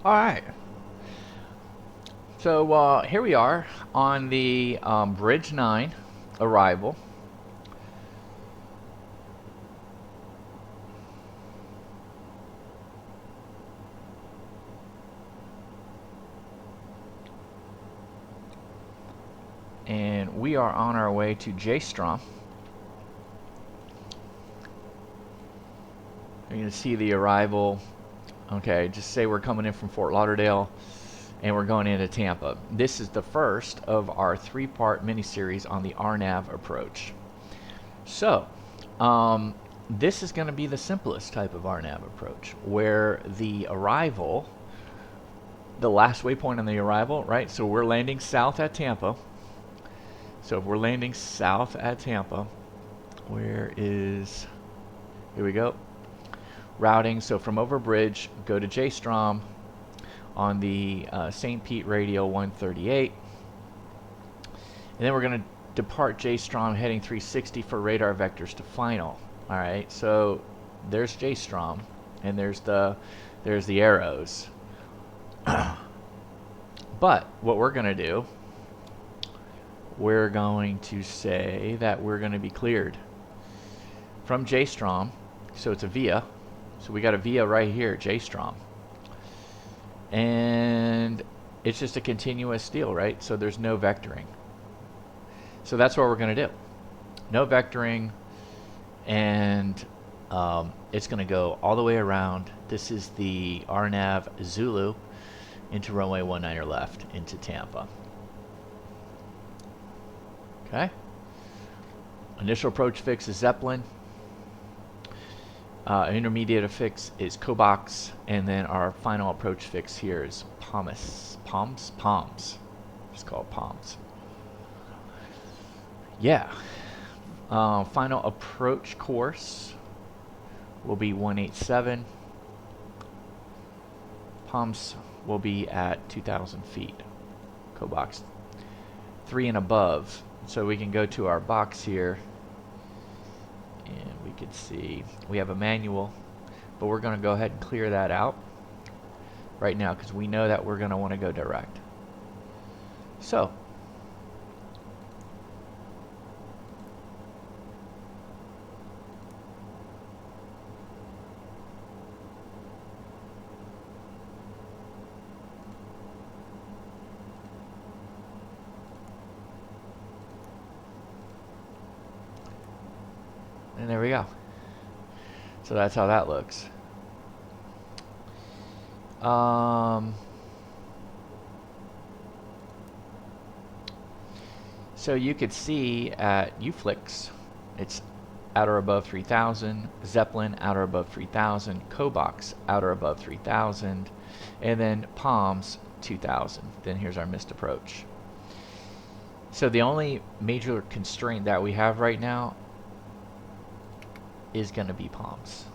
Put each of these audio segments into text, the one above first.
All right. So here we are on the Bridge 9 arrival. And we are on our way to JSTROM. You're going to see the arrival. Okay, just say we're coming in from Fort Lauderdale and we're going into Tampa. This is the first of our 3-part mini-series on the RNAV approach. So, this is going to be the simplest type of RNAV approach, where the arrival, the last waypoint on the arrival, right? So we're landing south at Tampa. So if we're landing south at Tampa, where is, here we go, routing. So from Overbridge, go to JSTROM on the St. Pete radial 138. And then we're going to depart JSTROM heading 360 for radar vectors to final. All right, so there's JSTROM, and there's the arrows. But what we're going to do, we're going to say that we're going to be cleared from JSTROM. So it's a via. So we got a via right here, JSTROM. And it's just a continuous deal, right? So there's no vectoring. So that's what we're going to do. No vectoring, and it's going to go all the way around. This is the RNAV Zulu into runway 19 left into Tampa. Okay. Initial approach fix is Zeppelin. Intermediate affix is Cobox, and then our final approach fix here is POMSE. It's called POMSE. Yeah. Final approach course will be 187. POMSE will be at 2,000 feet. Cobox 3 and above. So we can go to our box here, and we could see we have a manual, but we're going to go ahead and clear that out right now because we know that we're going to want to go direct. So and there we go. So that's how that looks. So you could see at UFLIX, it's at or above 3,000, Zeppelin at or above 3,000, Cobox at or above 3,000, and then POMSE 2,000. Then here's our missed approach. So the only major constraint that we have right now is going to be POMSE.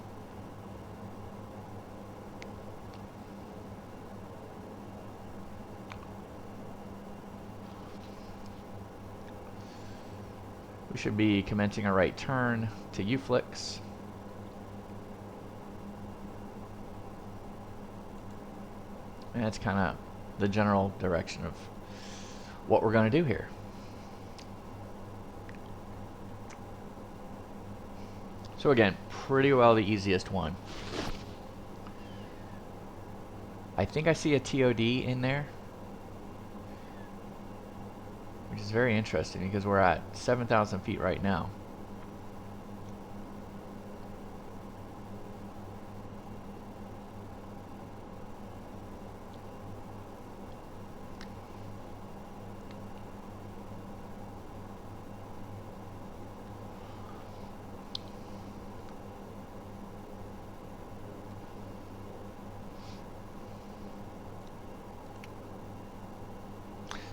We should be commencing a right turn to UFLIX. And that's kind of the general direction of what we're going to do here. So again, pretty well the easiest one. I think I see a TOD in there, which is very interesting because we're at 7,000 feet right now.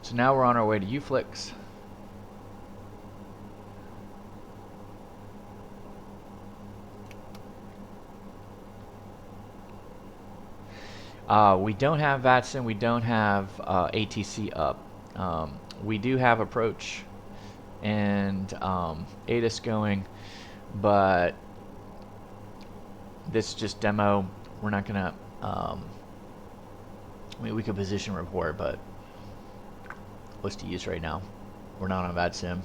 So now we're on our way to UFLIX. We don't have VATSIM, we don't have ATC up. We do have approach and ATIS going, but this is just demo. We're not gonna I mean, we could position report, but what's the use right now? We're not on bad sim.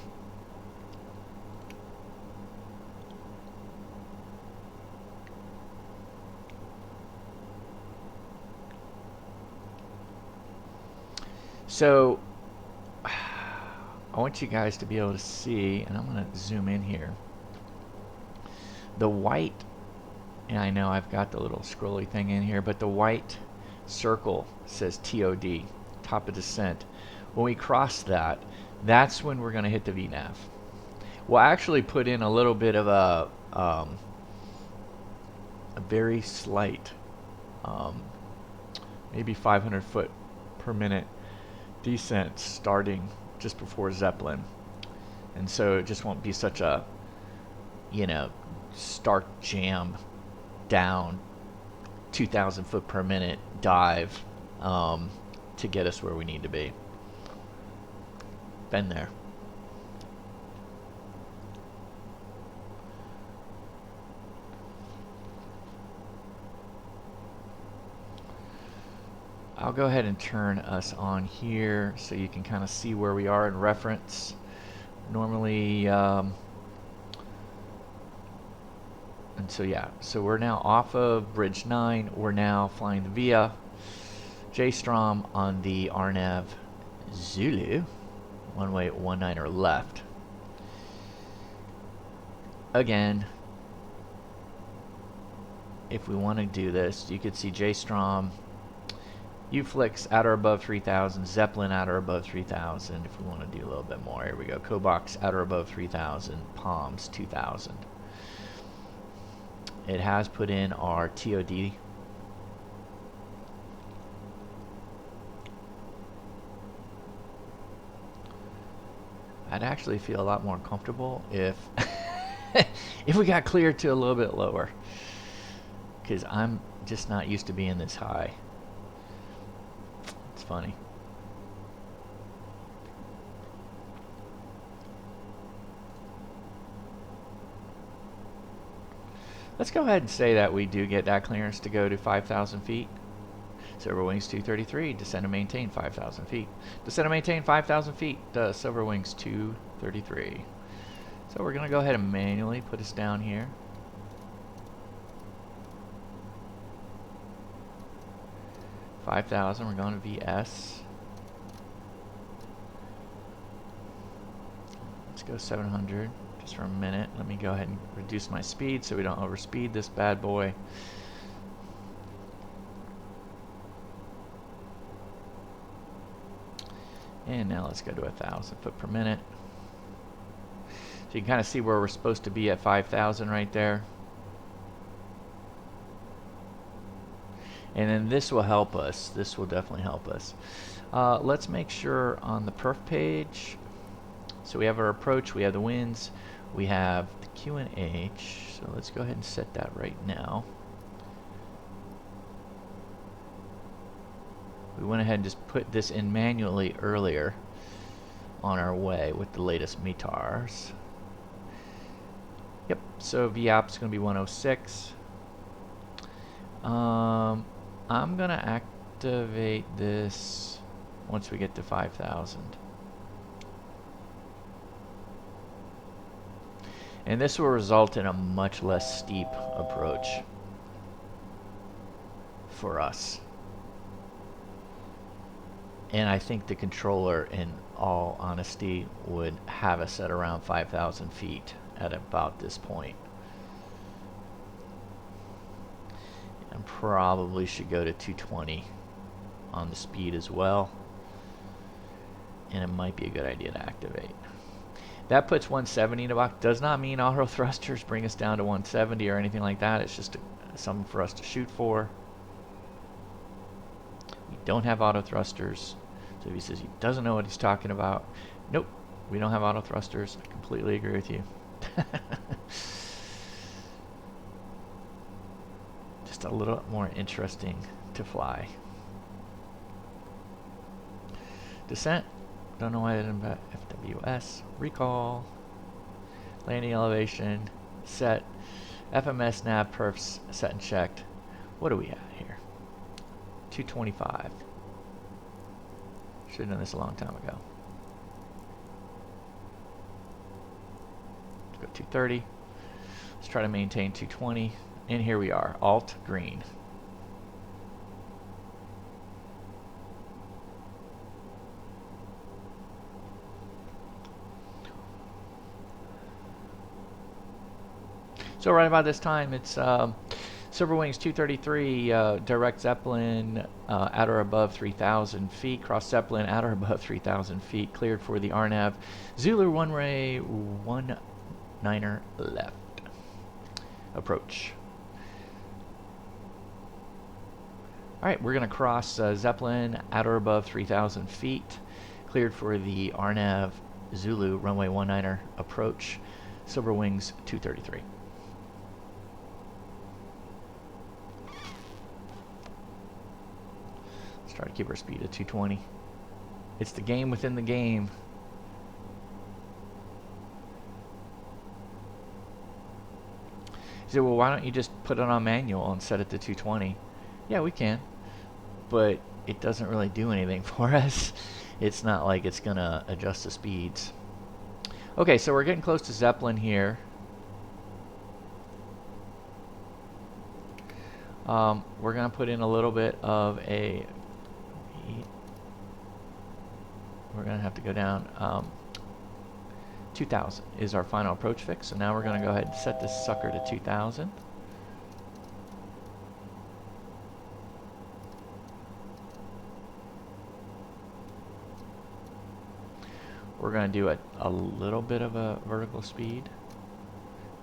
So I want you guys to be able to see, and I'm going to zoom in here. The white, and I know I've got the little scrolly thing in here, but the white circle says TOD, top of descent. When we cross that, that's when we're going to hit the VNAV. We'll actually put in a little bit of a very slight, maybe 500 foot per minute descent starting just before Zeppelin, and so it just won't be such a, you know, stark jam down 2,000 foot per minute dive to get us where we need to be. Been there. I'll go ahead and turn us on here so you can kind of see where we are in reference. Normally, and so yeah, so we're now off of Bridge 9. We're now flying via JSTROM on the RNAV Zulu, one-way 19er left. Again, if we want to do this, you could see JSTROM, UFlix at or above 3,000, Zeppelin at or above 3,000. If we want to do a little bit more, here we go. Cobox at or above 3,000, POMSE 2,000. It has put in our TOD. I'd actually feel a lot more comfortable if if we got cleared to a little bit lower, because I'm just not used to being this high. It's funny. Let's go ahead and say that we do get that clearance to go to 5,000 feet. Silver Wings 233, descend and maintain 5,000 feet. Descend and maintain 5,000 feet, Silver Wings 233. So we're going to go ahead and manually put us down here. $5,000, we're going to VS. Let's go 700 just for a minute. Let me go ahead and reduce my speed so we don't overspeed this bad boy. And now let's go to 1,000 foot per minute. So you can kind of see where we're supposed to be at 5,000 right there. And then this will help us. This will definitely help us. Let's make sure on the perf page. So we have our approach, we have the winds, we have the QNH. So let's go ahead and set that right now. We went ahead and just put this in manually earlier on our way with the latest METARs. Yep, so VAP is going to be 106. I'm going to activate this once we get to 5,000. And this will result in a much less steep approach for us. And I think the controller, in all honesty, would have us at around 5,000 feet at about this point. And probably should go to 220 on the speed as well. And it might be a good idea to activate. That puts 170 in the box. Does not mean auto thrusters bring us down to 170 or anything like that. It's just something for us to shoot for. We don't have auto thrusters. So if he says he doesn't know what he's talking about, nope, we don't have auto thrusters. I completely agree with you. Just a little more interesting to fly. Descent. Don't know why I didn't bet FWS. Recall. Landing elevation. Set. FMS nav perfs set and checked. What do we at here? 225. Should have done this a long time ago. Let's go 230. Let's try to maintain 220. And here we are, alt green. So right about this time, it's Silverwings 233, direct Zeppelin at or above 3,000 feet, cross Zeppelin at or above 3,000 feet, cleared for the RNAV Zulu runway 19er left approach. All right, we're going to cross Zeppelin at or above 3,000 feet, cleared for the RNAV Zulu runway 19er approach, Silverwings 233. Try to keep our speed at 220. It's the game within the game. You say, well, why don't you just put it on manual and set it to 220? Yeah, we can, but it doesn't really do anything for us. It's not like it's gonna adjust the speeds. Okay, so we're getting close to Zeppelin here. We're gonna put in a little bit of a we're going to have to go down 2,000 is our final approach fix. So now we're going to go ahead and set this sucker to 2,000. We're going to do a little bit of a vertical speed,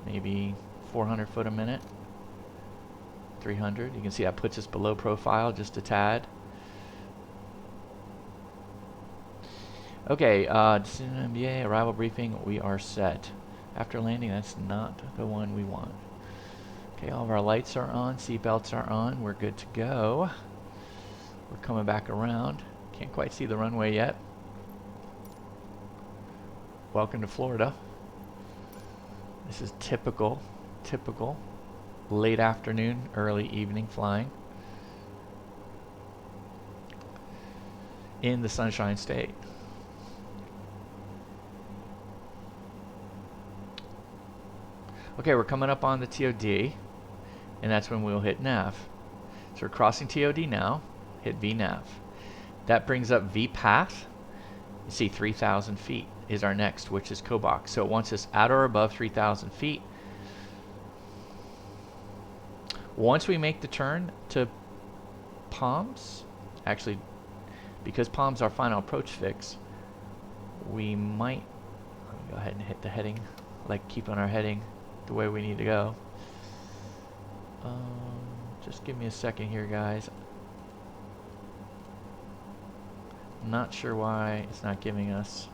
maybe 400 foot a minute, 300. You can see that puts us below profile just a tad. Okay, MBA arrival briefing, we are set. After landing, that's not the one we want. Okay, all of our lights are on, seatbelts are on, we're good to go. We're coming back around. Can't quite see the runway yet. Welcome to Florida. This is typical late afternoon, early evening flying in the Sunshine State. Okay, we're coming up on the TOD, and that's when we'll hit nav. So we're crossing TOD now, hit VNAV. That brings up VPath. You see 3,000 feet is our next, which is Kobach. So it wants us at or above 3,000 feet. Once we make the turn to POMSE, actually, because POMSE is our final approach fix, we might go ahead and hit the heading, like keep on our heading the way we need to go. Just give me a second here, guys. I'm not sure why it's not giving us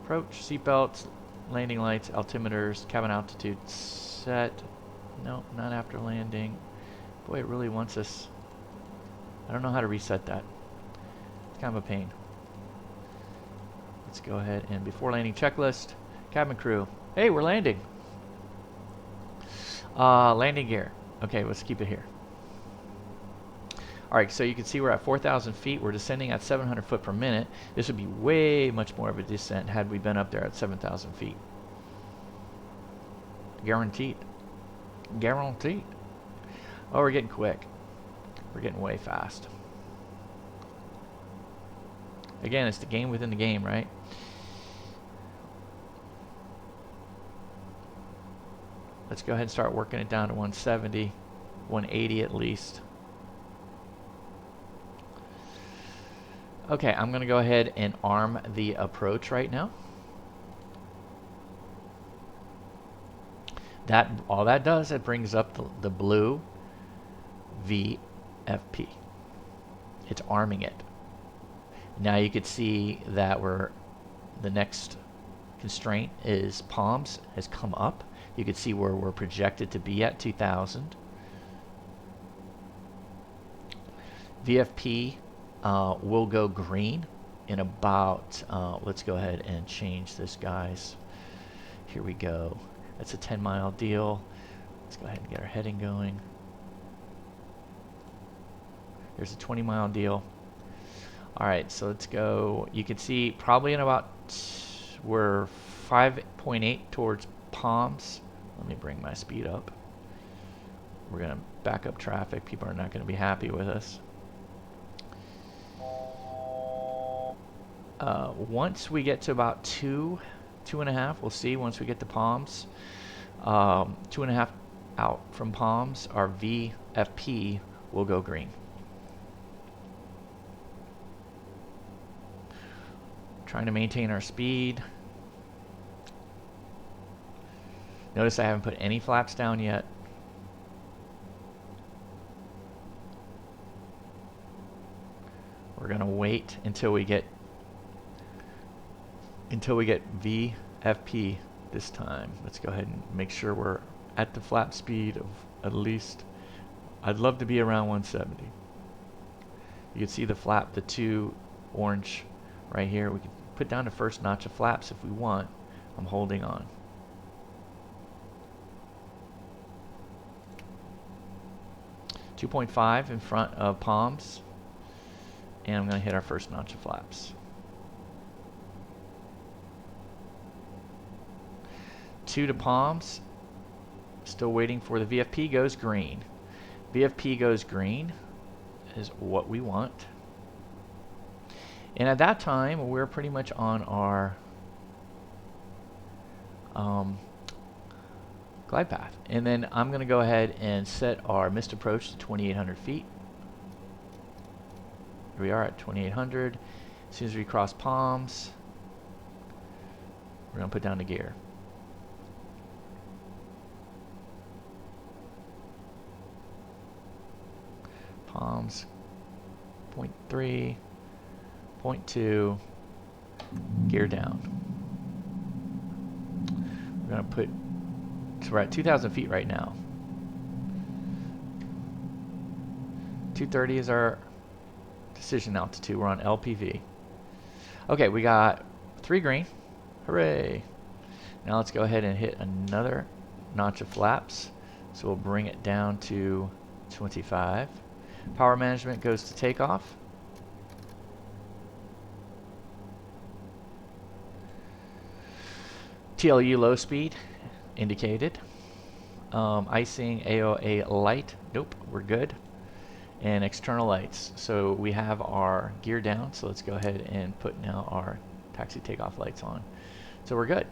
approach, seatbelts, landing lights, altimeters, cabin altitude set. No, not after landing. Boy, it really wants us. I don't know how to reset that. It's kind of a pain. Let's go ahead and before landing checklist, cabin crew. Hey, we're landing. Landing gear. Okay, let's keep it here. Alright, so you can see we're at 4,000 feet. We're descending at 700 foot per minute. This would be way much more of a descent had we been up there at 7,000 feet. Guaranteed. Guaranteed. Oh, we're getting quick. We're getting way fast. Again, it's the game within the game, right? Let's go ahead and start working it down to 170, 180 at least. Okay, I'm going to go ahead and arm the approach right now. All that does, it brings up the blue VFP. It's arming it. Now you can see that the next constraint is POMSE has come up. You can see where we're projected to be at 2,000. VFP will go green in about, let's go ahead and change this, guys. Here we go. That's a 10-mile deal. Let's go ahead and get our heading going. There's a 20-mile deal. Alright, so let's go. You can see probably in about, we're 5.8 towards POMSE. Let me bring my speed up. We're going to back up traffic. People are not going to be happy with us. Once we get to about 2.5, we'll see once we get to POMSE. 2.5 out from POMSE, our VFP will go green. Trying to maintain our speed. Notice I haven't put any flaps down yet. We're gonna wait until we get VFP this time. Let's go ahead and make sure we're at the flap speed of at least, I'd love to be around 170. You can see the flap, the 2 orange right here. We can put down the first notch of flaps if we want. I'm holding on. .5 in front of POMSE, and I'm going to hit our first notch of flaps. 2 to POMSE, still waiting for the VFP goes green. VFP goes green is what we want. And at that time, we're pretty much on our glide path. And then I'm going to go ahead and set our missed approach to 2,800 feet. Here we are at 2,800. As soon as we cross POMSE, we're going to put down the gear. POMSE, 0.3, 0.2, gear down. We're going to put, so we're at 2,000 feet right now. 230 is our decision altitude. We're on LPV. Okay, we got 3 green. Hooray! Now let's go ahead and hit another notch of flaps. So we'll bring it down to 25. Power management goes to takeoff. TLU low speed indicated. Icing AOA light. Nope, we're good. And external lights. So we have our gear down. So let's go ahead and put now our taxi takeoff lights on. So we're good.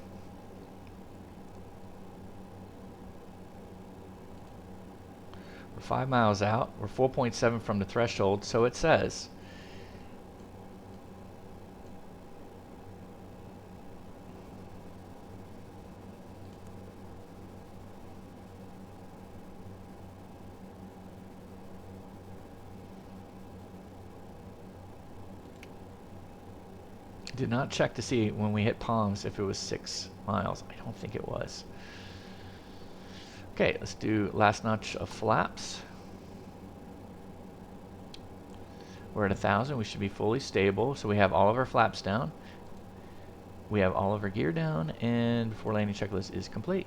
We're 5 miles out. We're 4.7 from the threshold. So it says did not check to see when we hit POMSE if it was 6 miles. I don't think it was. Okay, let's do last notch of flaps. We're at 1,000. We should be fully stable. So we have all of our flaps down. We have all of our gear down, and before landing checklist is complete.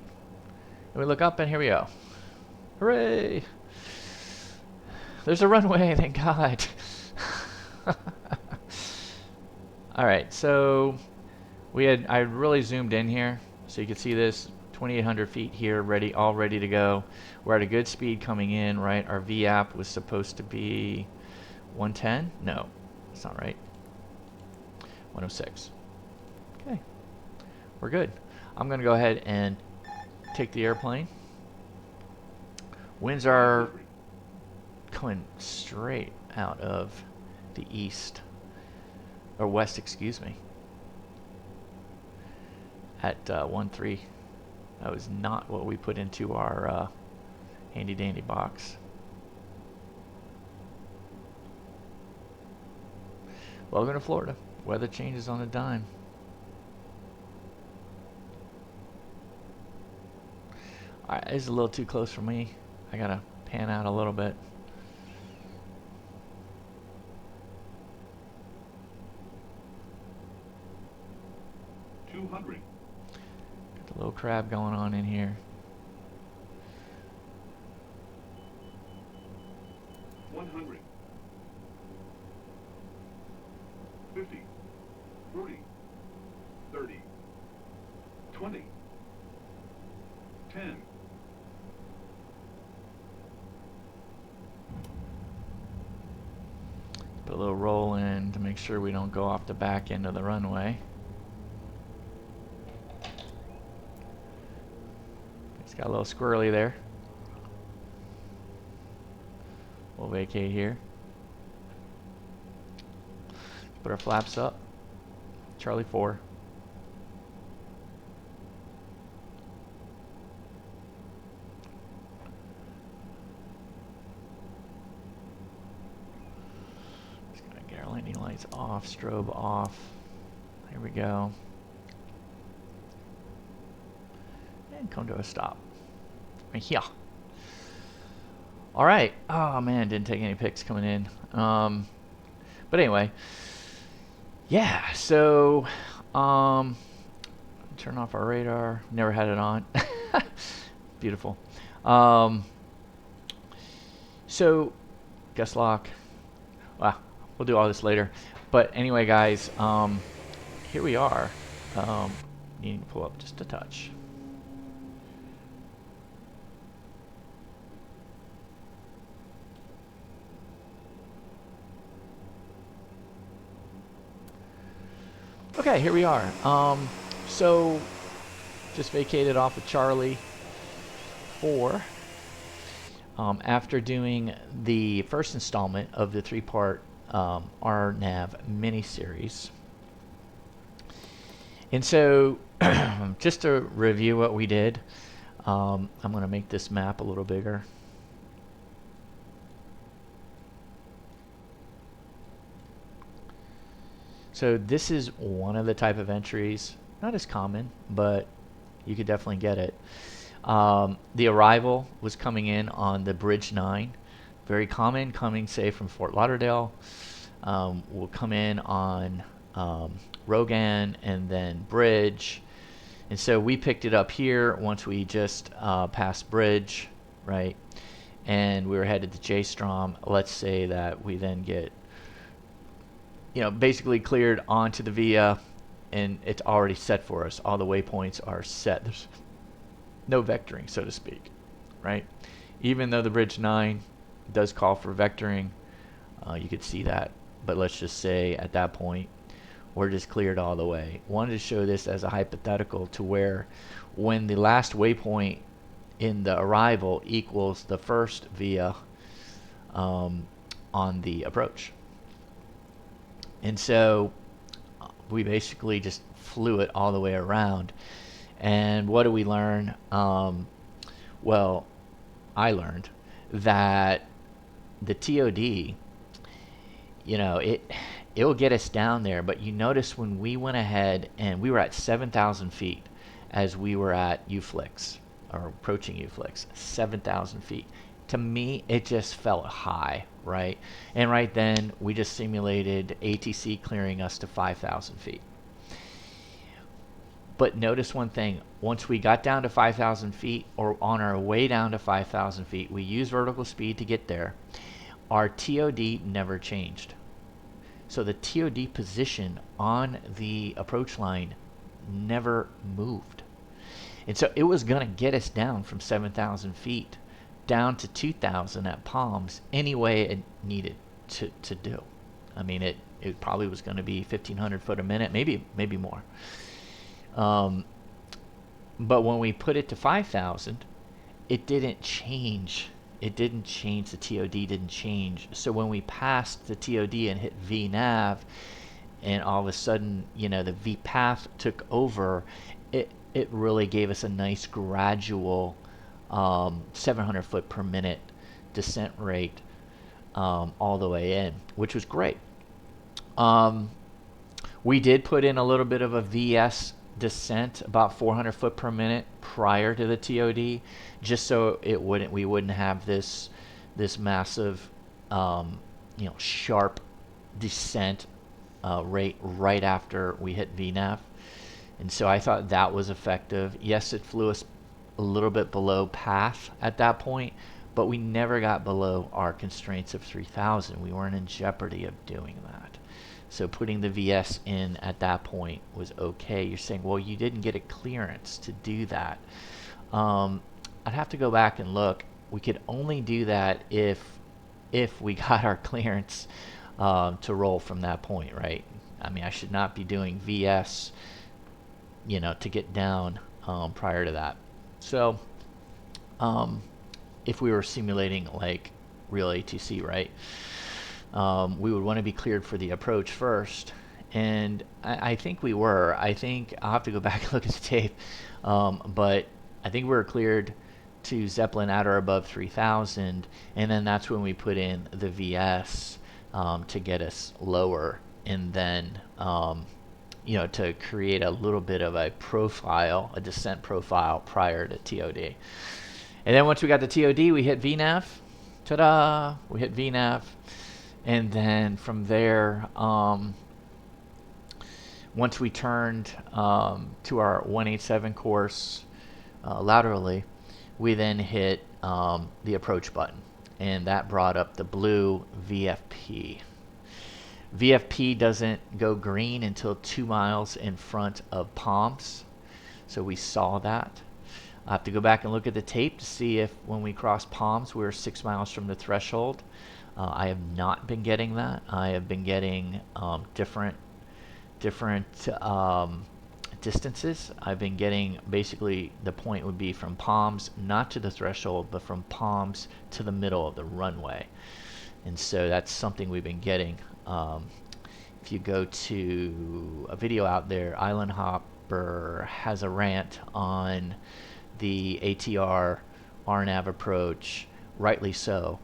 And we look up, and here we go. Hooray! There's a runway, thank God. All right, so I really zoomed in here, so you can see this 2,800 feet here, all ready to go. We're at a good speed coming in, right? Our VAP was supposed to be 110. No, that's not right. 106. Okay, we're good. I'm gonna go ahead and take the airplane. Winds are coming straight out of the east. Or west, excuse me. At 1.3. That was not what we put into our handy dandy box. Welcome to Florida. Weather changes on a dime. Alright, this is a little too close for me. I gotta pan out a little bit. Got the little crab going on in here. 100. 50, 40, 30, 20, 10. Put a little roll in to make sure we don't go off the back end of the runway. It's got a little squirrely there. We'll vacate here. Put our flaps up. Charlie 4. Just gonna get our landing lights off, strobe off. Here we go. And come to a stop. Right here. All right. Oh man, didn't take any pics coming in. But anyway, yeah. So, turn off our radar. Never had it on. Beautiful. So, gust lock. Well, we'll do all this later. But anyway, guys, here we are. Needing to pull up just a touch. Okay, here we are. So just vacated off of Charlie 4 after doing the first installment of the 3-part RNAV mini-series. And so just to review what we did, I'm going to make this map a little bigger. So this is one of the type of entries, not as common, but you could definitely get it. The arrival was coming in on the Bridge 9, very common, coming say from Fort Lauderdale. Will come in on Rogan and then Bridge. And so we picked it up here once we just passed Bridge, right? And we were headed to JSTROM. Let's say that we then get basically cleared onto the VIA, and it's already set for us. All the waypoints are set. There's no vectoring, so to speak, right? Even though the Bridge 9 does call for vectoring, you could see that. But let's just say at that point, we're just cleared all the way. Wanted to show this as a hypothetical to where when the last waypoint in the arrival equals the first VIA on the approach. And so we basically just flew it all the way around. And what do we learn? Well, I learned that the TOD, it'll get us down there. But you notice when we went ahead and we were at 7,000 feet as we were at UFLIX, or approaching UFLIX, 7,000 feet. To me, it just felt high, right? And right then, we just simulated ATC clearing us to 5,000 feet. But notice one thing. Once we got down to 5,000 feet, or on our way down to 5,000 feet, we used vertical speed to get there. Our TOD never changed. So the TOD position on the approach line never moved. And so it was going to get us down from 7,000 feet down to 2,000 at POMSE any way it needed to do. I mean, it probably was going to be 1,500 foot a minute, maybe more. But when we put it to 5,000, it didn't change. It didn't change. The TOD didn't change. So when we passed the TOD and hit VNAV, and all of a sudden, the V path took over, it really gave us a nice gradual 700 foot per minute descent rate all the way in, which was great. We did put in a little bit of a VS descent, about 400 foot per minute prior to the TOD, just so we wouldn't have this massive sharp descent rate right after we hit VNAV. And so I thought that was effective. Yes, it flew us a little bit below path at that point, but we never got below our constraints of 3,000. We weren't in jeopardy of doing that. So putting the VS in at that point was okay. You're saying, well, you didn't get a clearance to do that. I'd have to go back and look. We could only do that if we got our clearance to roll from that point, right? I mean, I should not be doing VS, you know, to get down prior to that. So if we were simulating like real ATC, right, we would want to be cleared for the approach first. And I think we were. I think I'll have to go back and look at the tape. But I think we were cleared to Zeppelin at or above 3,000. And then that's when we put in the VS to get us lower. And then, you know, to create a little bit of a profile, a descent profile prior to TOD. And then once we got to TOD, we hit VNAV. Ta-da! We hit VNAV. And then from there, once we turned to our 187 course laterally, we then hit the approach button. And that brought up the blue VFP. VFP doesn't go green until 2 miles in front of POMSE. So we saw that. I have to go back and look at the tape to see if when we crossed POMSE we were 6 miles from the threshold. I have not been getting that. I have been getting different distances. I've been getting, basically the point would be from POMSE not to the threshold, but from POMSE to the middle of the runway. And so that's something we've been getting. If you go to a video out there, Island Hopper has a rant on the ATR RNAV approach, rightly so.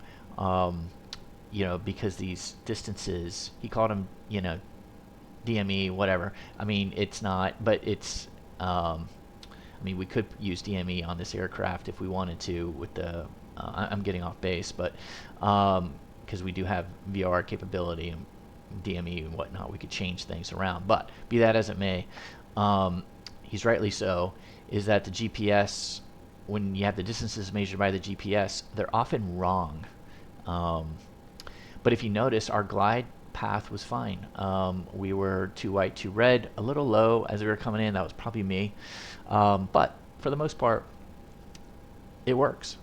You know, because these distances, he called them, you know, DME, whatever. I mean, it's not, but it's, I mean, we could use DME on this aircraft if we wanted to with the, I'm getting off base, but, because we do have VR capability and DME and whatnot, we could change things around. But be that as it may, he's rightly so, is that the GPS, when you have the distances measured by the GPS, they're often wrong. But if you notice, our glide path was fine. We were too white, too red, a little low as we were coming in. That was probably me. But for the most part, it works.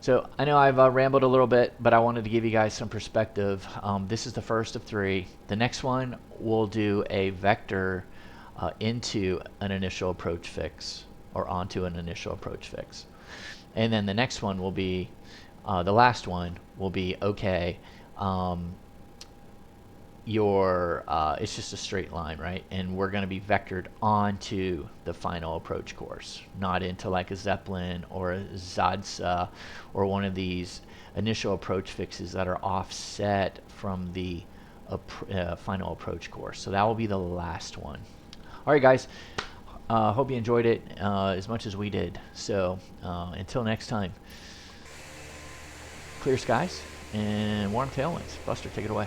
So I know I've rambled a little bit, but I wanted to give you guys some perspective. This is the first of 3. The next one, we'll do a vector into an initial approach fix, or onto an initial approach fix. And then the next one will be, the last one will be, okay, it's just a straight line, right? And we're going to be vectored onto the final approach course, not into like a Zeppelin or a ZADSA or one of these initial approach fixes that are offset from the final approach course. So that will be the last one. All right, guys. Hope you enjoyed it as much as we did. So until next time, clear skies and warm tailwinds. Buster, take it away.